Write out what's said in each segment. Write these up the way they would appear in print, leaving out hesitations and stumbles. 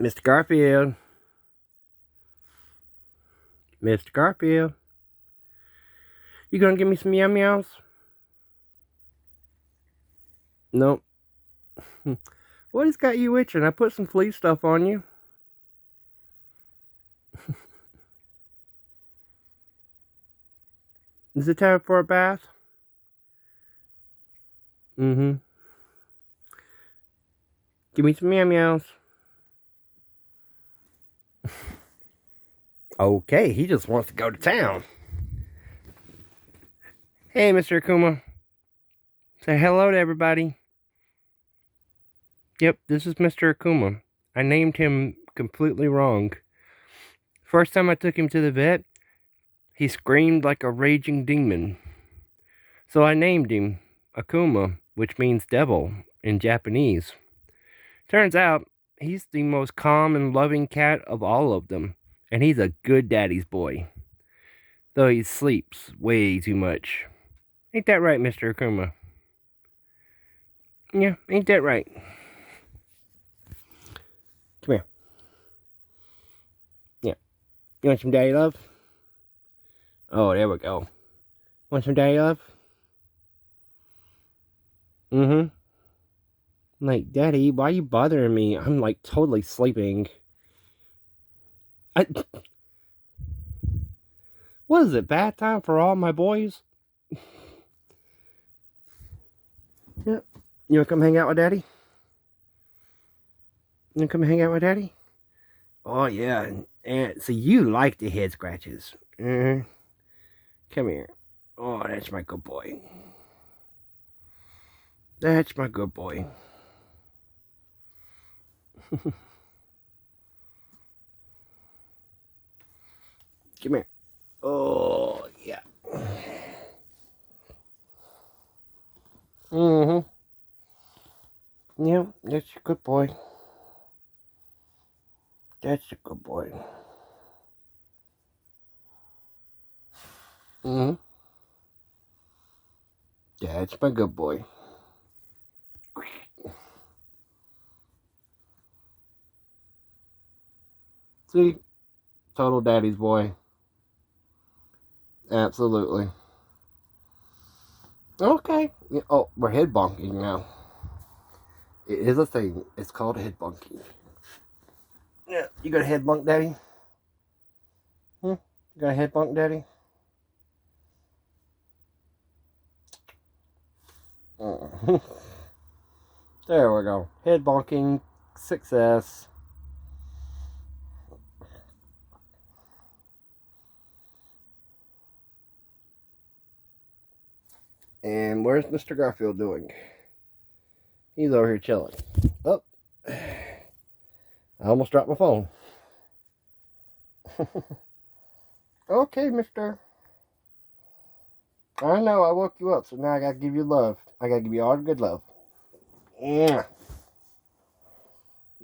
Mr. Garfield. Mr. Garfield. You gonna give me some yum yums? Nope. What has got you itching? I put some flea stuff on you. Is it time for a bath? Mm-hmm. Give me some yum yums. Okay, he just wants to go to town. Hey, Mr. Akuma. Say hello to everybody. Yep, this is Mr. Akuma. I named him completely wrong. First time I took him to the vet, he screamed like a raging demon. So I named him Akuma, which means devil in Japanese. Turns out, he's the most calm and loving cat of all of them, and he's a good daddy's boy. Though he sleeps way too much. Ain't that right, Mr. Akuma? Yeah, ain't that right? Come here. Yeah. You want some daddy love? Oh, there we go. Want some daddy love? Mm-hmm. Like, Daddy, why are you bothering me? I'm like totally sleeping. What is it, bath time for all my boys? Yeah. You wanna come hang out with Daddy? You wanna come hang out with Daddy? Oh yeah. And so you like the head scratches. Mm-hmm. Come here. Oh, that's my good boy. That's my good boy. Come here. Oh, yeah. Mm-hmm. Yeah, that's a good boy. That's a good boy. Mm-hmm. That's my good boy. See? Total daddy's boy. Absolutely. Okay. Oh, we're head bonking now. It is a thing. It's called head bonking. Yeah. You got a head bunk, Daddy? You got a head bunk, Daddy? There we go. Head bonking. Success. And where's Mr. Garfield doing? He's over here chilling. Oh, I almost dropped my phone. Okay, mister. I know, I woke you up, so now I gotta give you love. I gotta give you all the good love. Yeah.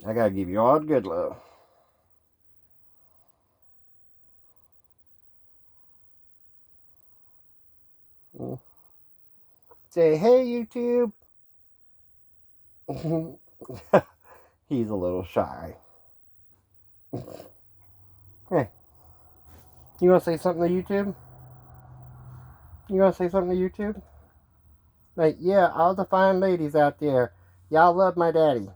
I gotta give you all the good love. Say, hey, YouTube. He's a little shy. Hey, you want to say something to YouTube? You want to say something to YouTube? Like, yeah, all the fine ladies out there, y'all love my daddy.